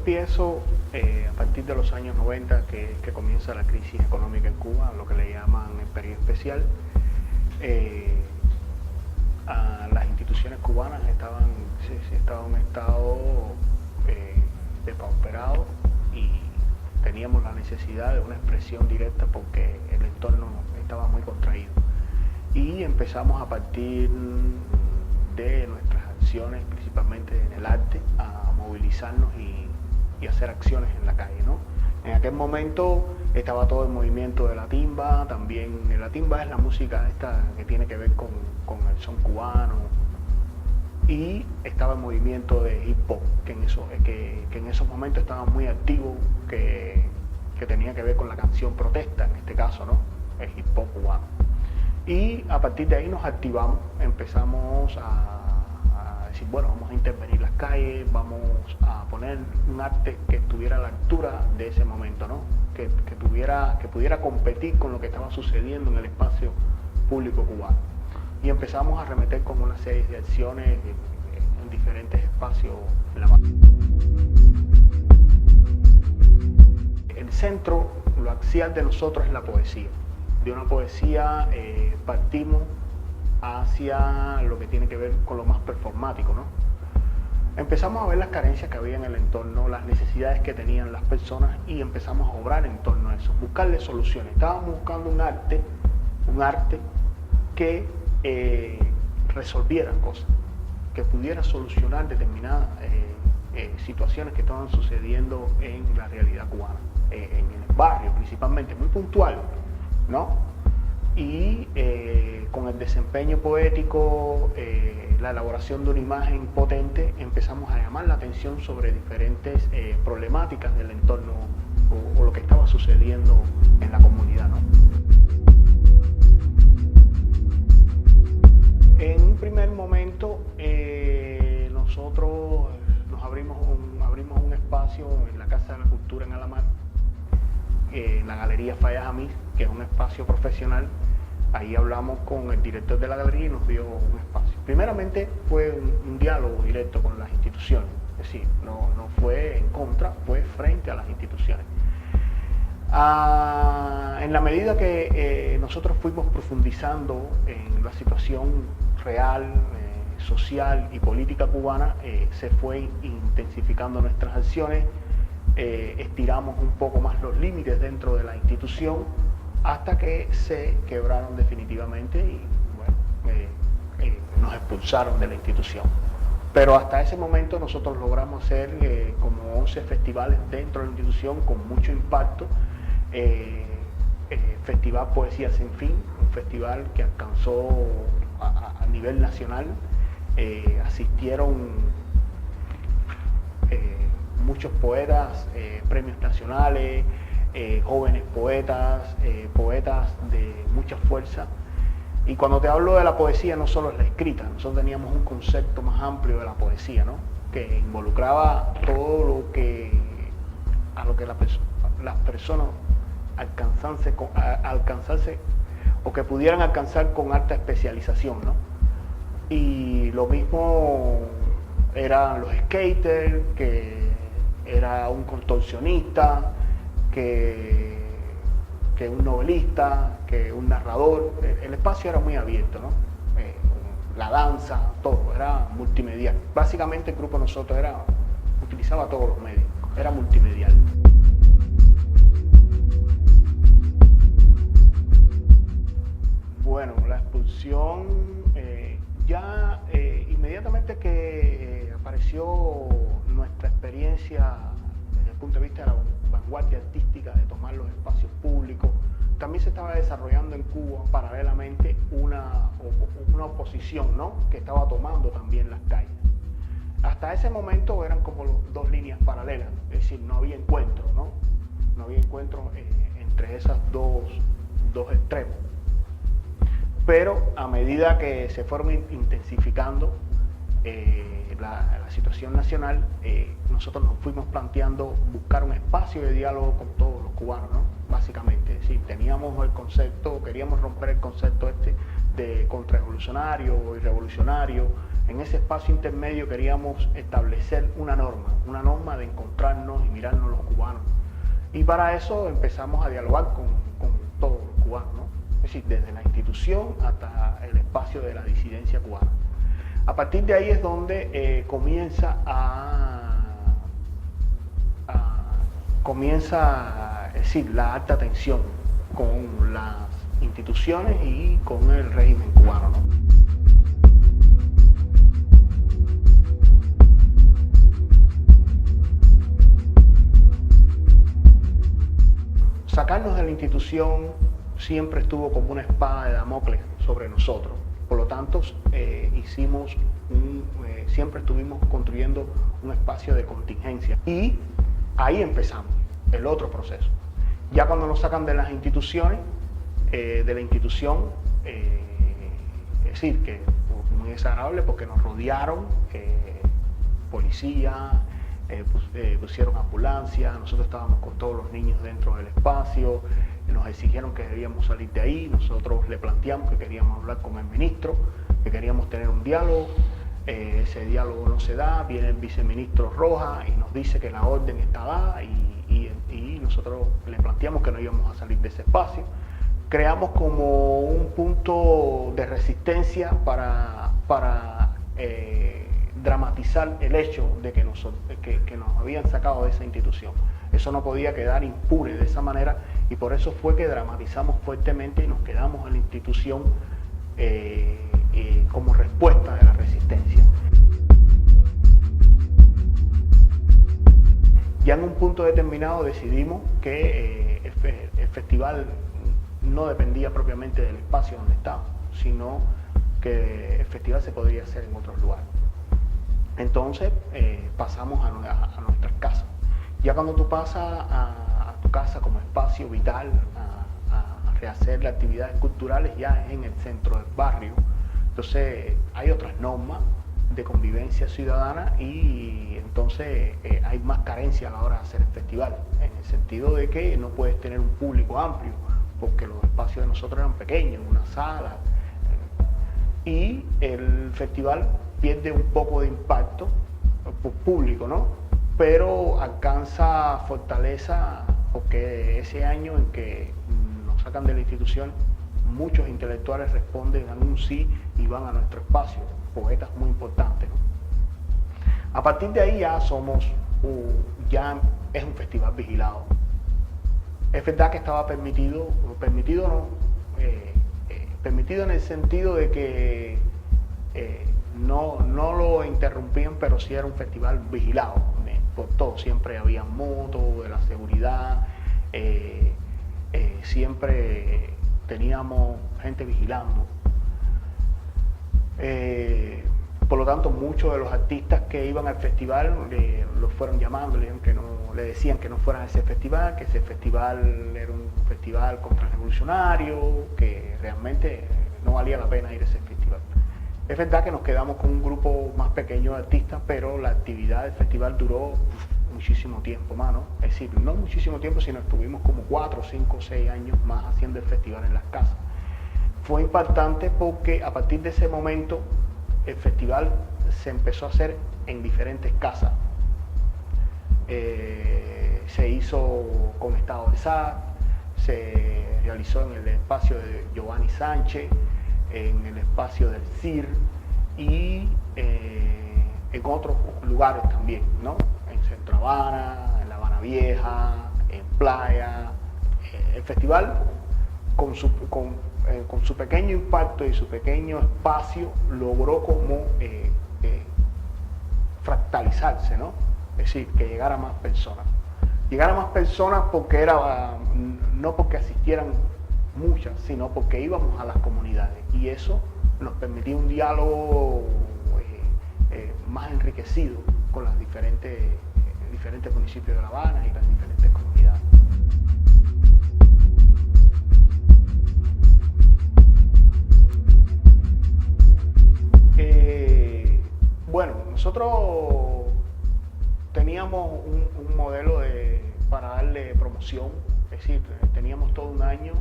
empiezo a partir de los años 90, que comienza la crisis económica en Cuba, lo que le llaman el periodo especial. Las instituciones cubanas estaban en un estado depauperado y teníamos la necesidad de una expresión directa porque el entorno estaba muy contraído. Y empezamos a partir de nuestras acciones, principalmente en el arte, a movilizarnos y hacer acciones en la calle, ¿no? En aquel momento estaba todo el movimiento de la timba, también la timba es la música esta que tiene que ver con el son cubano, y estaba el movimiento de hip hop, que en esos momentos estaba muy activo, que tenía que ver con la canción protesta, en este caso, ¿no? El hip hop cubano. Y a partir de ahí nos activamos, empezamos a decir, bueno, vamos a intervenir las calles, vamos a poner un arte que estuviera a la altura de ese momento, ¿no? Que pudiera competir con lo que estaba sucediendo en el espacio público cubano. Y empezamos a arremeter con una serie de acciones en diferentes espacios en La Habana. El centro, lo axial de nosotros es la poesía. De una poesía partimos hacia lo que tiene que ver con lo más performático, ¿no? Empezamos a ver las carencias que había en el entorno, las necesidades que tenían las personas y empezamos a obrar en torno a eso, buscarle soluciones. Estábamos buscando un arte que resolviera cosas, que pudiera solucionar determinadas situaciones que estaban sucediendo en la realidad cubana, en el barrio principalmente, muy puntual, ¿no? Y con el desempeño poético, la elaboración de una imagen potente, empezamos a llamar la atención sobre diferentes problemáticas del entorno o lo que estaba sucediendo en la comunidad, ¿no? En un primer momento, nosotros nos abrimos un espacio en la Casa de la Cultura en Alamar, en la Galería Fayaz Amir, que es un espacio profesional. Ahí hablamos con el director de la galería y nos dio un espacio. Primeramente fue un diálogo directo con las instituciones, es decir, no fue en contra, fue frente a las instituciones. En la medida que nosotros fuimos profundizando en la situación real, social y política cubana, se fue intensificando nuestras acciones, estiramos un poco más los límites dentro de la institución hasta que se quebraron definitivamente y bueno, nos expulsaron de la institución. Pero hasta ese momento nosotros logramos hacer como 11 festivales dentro de la institución con mucho impacto. Festival Poesía Sin Fin, un festival que alcanzó a nivel nacional, asistieron muchos poetas, premios nacionales, jóvenes poetas, poetas de mucha fuerza. Y cuando te hablo de la poesía, no solo es la escrita, nosotros teníamos un concepto más amplio de la poesía, ¿no? Que involucraba todo lo que las personas alcanzarse o que pudieran alcanzar con alta especialización, ¿no? Y lo mismo eran los skaters, que era un contorsionista, que un novelista, que un narrador. El espacio era muy abierto, ¿no? La danza, todo, era multimedial. Básicamente el grupo de nosotros utilizaba todos los medios, era multimedial. Bueno, la expulsión, inmediatamente que apareció nuestra experiencia desde el punto de vista de la vanguardia artística, de tomar los espacios públicos, también se estaba desarrollando en Cuba paralelamente una oposición, ¿no? Que estaba tomando también las calles. Hasta ese momento eran como dos líneas paralelas, es decir, no había encuentro, ¿no? No había encuentro entre esas dos extremos. Pero a medida que se fueron intensificando la situación nacional, nosotros nos fuimos planteando buscar un espacio de diálogo con todos los cubanos, ¿no? Básicamente, es decir, teníamos el concepto, queríamos romper el concepto de contrarrevolucionario y revolucionario, En ese espacio intermedio queríamos establecer una norma de encontrarnos y mirarnos los cubanos. Y para eso empezamos a dialogar con todos los cubanos, ¿no? Es decir, desde la institución hasta el espacio de la disidencia cubana. A partir de ahí es donde comienza la alta tensión con las instituciones y con el régimen cubano, ¿no? Sacarnos de la institución siempre estuvo como una espada de Damocles sobre nosotros. Por lo tanto, siempre estuvimos construyendo un espacio de contingencia. Y ahí empezamos el otro proceso. Ya cuando nos sacan de las instituciones, es decir, que fue muy desagradable porque nos rodearon policía, pusieron ambulancia, nosotros estábamos con todos los niños dentro del espacio, nos exigieron que debíamos salir de ahí, nosotros le planteamos que queríamos hablar con el ministro, que queríamos tener un diálogo, ese diálogo no se da, viene el viceministro Rojas y nos dice que la orden está dada y nosotros le planteamos que no íbamos a salir de ese espacio. Creamos como un punto de resistencia para dramatizar el hecho de que nos habían sacado de esa institución. Eso no podía quedar impune de esa manera y por eso fue que dramatizamos fuertemente y nos quedamos en la institución como respuesta de la resistencia. Ya en un punto determinado decidimos que el festival no dependía propiamente del espacio donde estábamos, sino que el festival se podría hacer en otros lugares. Entonces pasamos a nuestras casas. Ya cuando tú pasas a tu casa como espacio vital, a rehacer las actividades culturales ya en el centro del barrio, entonces hay otras normas de convivencia ciudadana y entonces hay más carencia a la hora de hacer el festival, en el sentido de que no puedes tener un público amplio, porque los espacios de nosotros eran pequeños, una sala, y el festival pierde un poco de impacto público, ¿no? Pero alcanza fortaleza porque ese año en que nos sacan de la institución, muchos intelectuales responden a un sí y van a nuestro espacio, poetas muy importantes, ¿no? A partir de ahí ya ya es un festival vigilado. Es verdad que estaba permitido en el sentido de que no lo interrumpían, pero sí era un festival vigilado por todo. Siempre había motos de la seguridad, siempre teníamos gente vigilando. Por lo tanto, muchos de los artistas que iban al festival los fueron llamando, le decían que no fueran a ese festival, que ese festival era un festival contrarrevolucionario, que realmente no valía la pena ir a ese festival. Es verdad que nos quedamos con un grupo más pequeño de artistas, pero la actividad del festival duró muchísimo tiempo más, ¿no? Es decir, no muchísimo tiempo, sino estuvimos como 4, 5, 6 años más haciendo el festival en las casas. Fue impactante porque a partir de ese momento el festival se empezó a hacer en diferentes casas. Se hizo con Estado de Sá, se realizó en el espacio de Giovanni Sánchez, en el espacio del CIR y en otros lugares también, ¿no? En Centro Habana, en La Habana Vieja, en Playa. El festival con su pequeño impacto y su pequeño espacio logró como fractalizarse, ¿no? Es decir, que llegara a más personas. Llegara a más personas porque no porque asistieran muchas, sino porque íbamos a las comunidades y eso nos permitía un diálogo más enriquecido con los diferentes municipios de La Habana y las diferentes comunidades. Bueno, nosotros teníamos un modelo para darle promoción, es decir, teníamos todo un año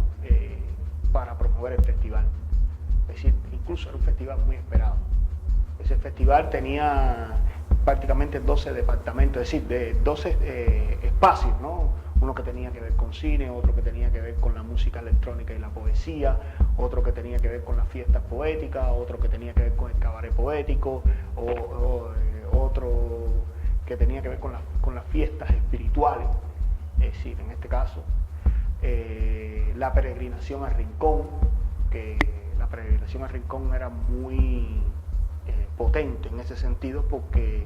para promover el festival. Es decir, incluso era un festival muy esperado. Ese festival tenía prácticamente 12 departamentos, es decir, de 12 espacios, ¿no? Uno que tenía que ver con cine, otro que tenía que ver con la música electrónica y la poesía, otro que tenía que ver con las fiestas poéticas, otro que tenía que ver con el cabaret poético, otro que tenía que ver con las fiestas espirituales, es decir, en este caso, la peregrinación al Rincón, que la peregrinación al Rincón era muy potente en ese sentido porque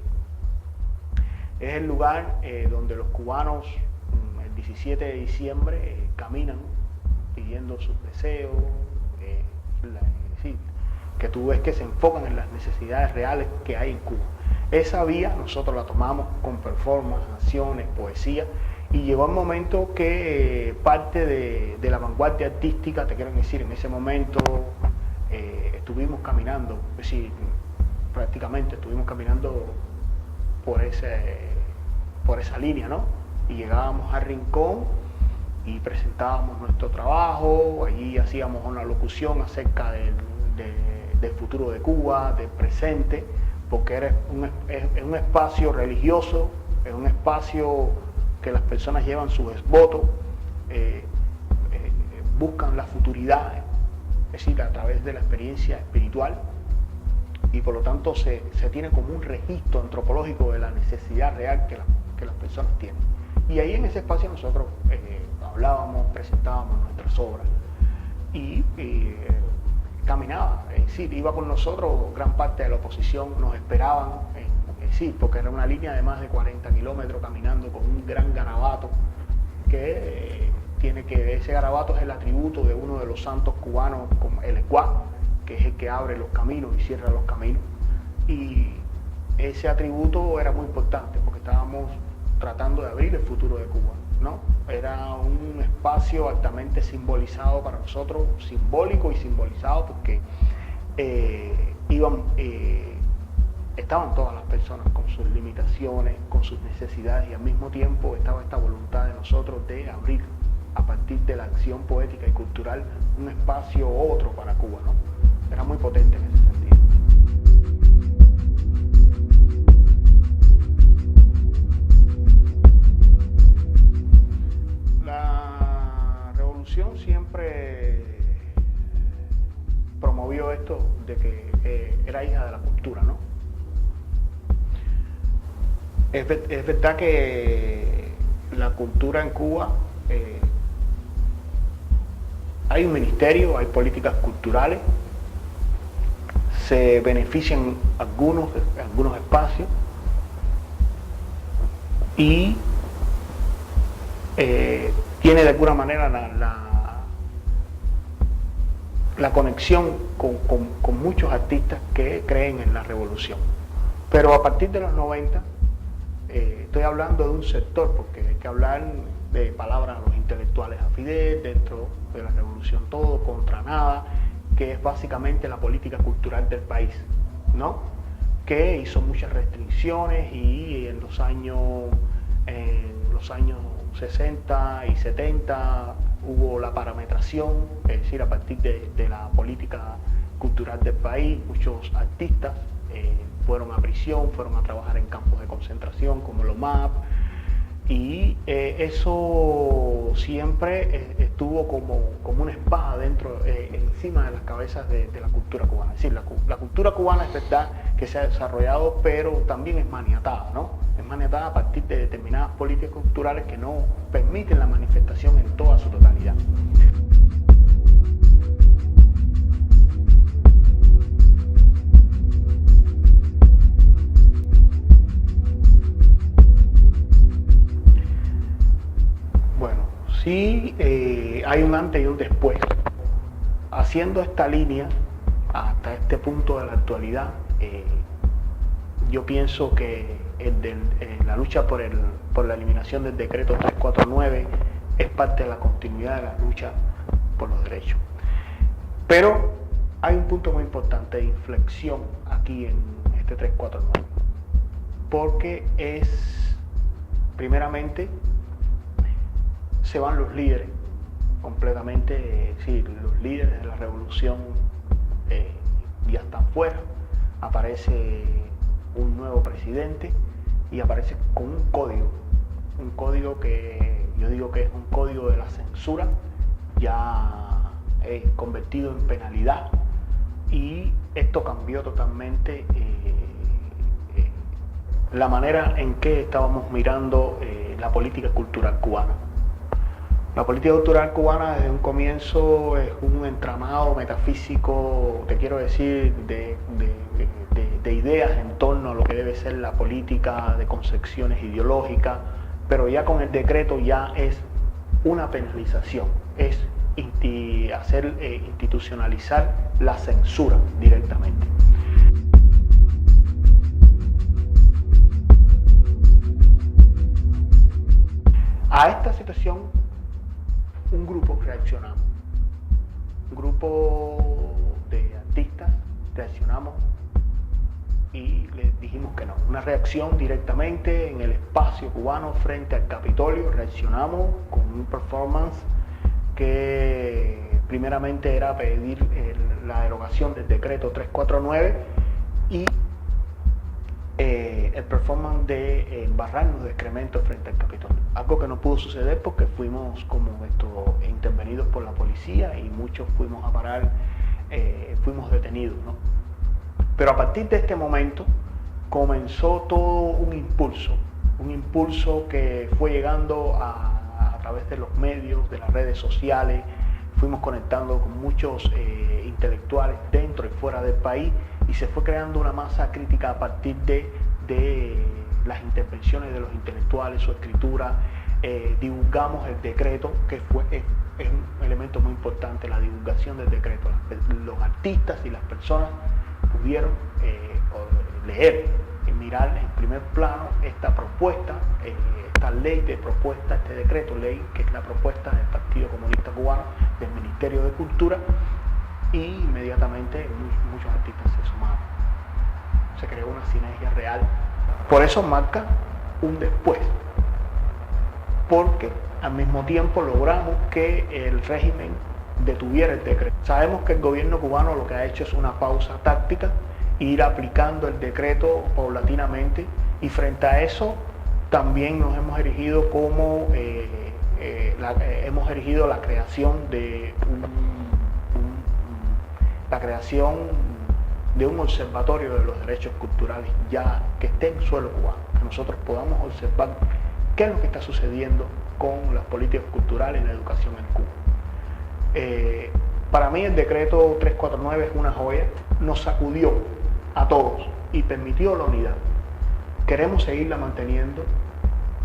es el lugar donde los cubanos el 17 de diciembre caminan pidiendo sus deseos, sí, que tú ves que se enfocan en las necesidades reales que hay en Cuba. Esa vía nosotros la tomamos con performance, acciones, poesía, y llegó el momento que parte de la vanguardia artística, te quiero decir, en ese momento estuvimos caminando, es decir, prácticamente estuvimos caminando por esa línea, ¿no? Y llegábamos al Rincón y presentábamos nuestro trabajo, allí hacíamos una locución acerca del futuro de Cuba, del presente, porque es un espacio religioso, es un espacio que las personas llevan sus votos, buscan la futuridad, es decir, a través de la experiencia espiritual, y por lo tanto se tiene como un registro antropológico de la necesidad real que las personas tienen. Y ahí en ese espacio nosotros hablábamos, presentábamos nuestras obras y caminaba, es decir, iba con nosotros gran parte de la oposición, nos esperaban, porque era una línea de más de 40 kilómetros caminando con un gran garabato que ese garabato es el atributo de uno de los santos cubanos, como el Ecuá, que es el que abre los caminos y cierra los caminos, y ese atributo era muy importante porque estábamos tratando de abrir el futuro de Cuba, ¿no? Era un espacio altamente simbolizado para nosotros, simbólico y simbolizado porque estaban todas las personas con sus limitaciones, con sus necesidades, y al mismo tiempo estaba esta voluntad de nosotros de abrir a partir de la acción poética y cultural un espacio otro para Cuba, ¿no? Era muy potente en ese sentido. La revolución siempre promovió esto de que era hija de la cultura, ¿no? Es verdad que la cultura en Cuba, hay un ministerio, hay políticas culturales, se benefician algunos espacios y tiene de alguna manera la conexión con muchos artistas que creen en la revolución. Pero a partir de los 90, estoy hablando de un sector, porque hay que hablar de palabras a los intelectuales a Fidel, dentro de la revolución todo, contra nada, que es básicamente la política cultural del país, ¿no? Que hizo muchas restricciones y en los años 60 y 70 hubo la parametración, es decir, a partir de la política cultural del país, muchos artistas fueron a prisión, fueron a trabajar en campos de concentración como los MAP, y eso siempre estuvo como una espada encima de las cabezas de la cultura cubana. Es decir, la cultura cubana es verdad que se ha desarrollado, pero también es maniatada, ¿no? Es maniatada a partir de determinadas políticas culturales que no permiten la manifestación en toda su totalidad. Sí, hay un antes y un después. Haciendo esta línea hasta este punto de la actualidad, yo pienso que la lucha por la eliminación del decreto 349 es parte de la continuidad de la lucha por los derechos. Pero hay un punto muy importante de inflexión aquí en este 349, porque primeramente, se van los líderes completamente, sí, los líderes de la revolución ya están fuera. aparece un nuevo presidente y aparece con un código que yo digo que es un código de la censura, ya convertido en penalidad, y esto cambió totalmente la manera en que estábamos mirando la política cultural cubana. La política cultural cubana desde un comienzo es un entramado metafísico, te quiero decir, de ideas en torno a lo que debe ser la política, de concepciones ideológicas, pero ya con el decreto ya es una penalización, es institucionalizar la censura directamente. A esta situación un grupo reaccionamos, un grupo de artistas reaccionamos y les dijimos que no. Una reacción directamente en el espacio cubano frente al Capitolio. Reaccionamos con un performance que primeramente era pedir la derogación del decreto 349 y el performance de embarrarnos de excrementos frente al Capitolio. Algo que no pudo suceder porque fuimos como intervenidos por la policía y muchos fuimos a parar, fuimos detenidos, ¿no? Pero a partir de este momento comenzó todo un impulso que fue llegando a través de los medios, de las redes sociales. Fuimos conectando con muchos intelectuales dentro y fuera del país y se fue creando una masa crítica a partir de las intervenciones de los intelectuales, su escritura. Divulgamos el decreto, que es un elemento muy importante, la divulgación del decreto. Los artistas y las personas pudieron leer y mirar en primer plano esta propuesta, esta ley de propuesta, este decreto ley, que es la propuesta del Partido Comunista Cubano, del Ministerio de Cultura, y inmediatamente muchos artistas se sumaron. Se creó una sinergia real. Por eso marca un después, porque al mismo tiempo logramos que el régimen detuviera el decreto. Sabemos que el gobierno cubano lo que ha hecho es una pausa táctica, ir aplicando el decreto paulatinamente, y frente a eso también nos hemos erigido como la creación de un observatorio de los derechos culturales ya que esté en suelo cubano, que nosotros podamos observar qué es lo que está sucediendo con las políticas culturales y la educación en Cuba. Para mí el decreto 349 es una joya, nos sacudió a todos y permitió la unidad. Queremos seguirla manteniendo,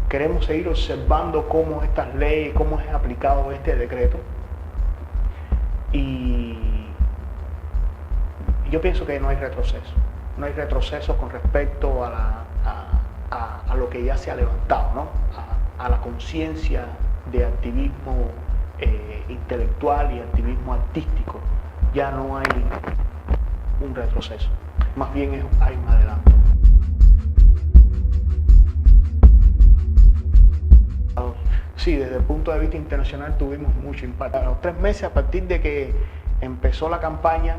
queremos seguir observando cómo estas leyes, cómo es aplicado este decreto, y yo pienso que no hay retroceso con respecto a lo que ya se ha levantado, ¿no? A la conciencia de activismo intelectual y activismo artístico. Ya no hay un retroceso, más bien hay un adelanto. Sí, desde el punto de vista internacional tuvimos mucho impacto. A los 3 meses, a partir de que empezó la campaña,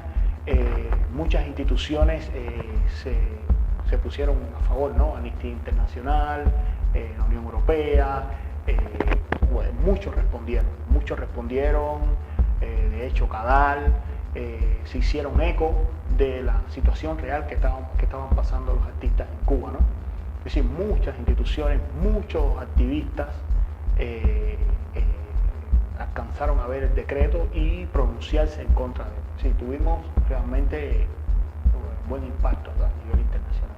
muchas instituciones se pusieron a favor, ¿no? Amnistía Internacional, la Unión Europea, muchos respondieron, de hecho Cadal, se hicieron eco de la situación real que estaban pasando los artistas en Cuba, ¿no? Es decir, muchas instituciones, muchos activistas alcanzaron a ver el decreto y pronunciarse en contra de él. Sí, tuvimos realmente buen impacto a nivel internacional.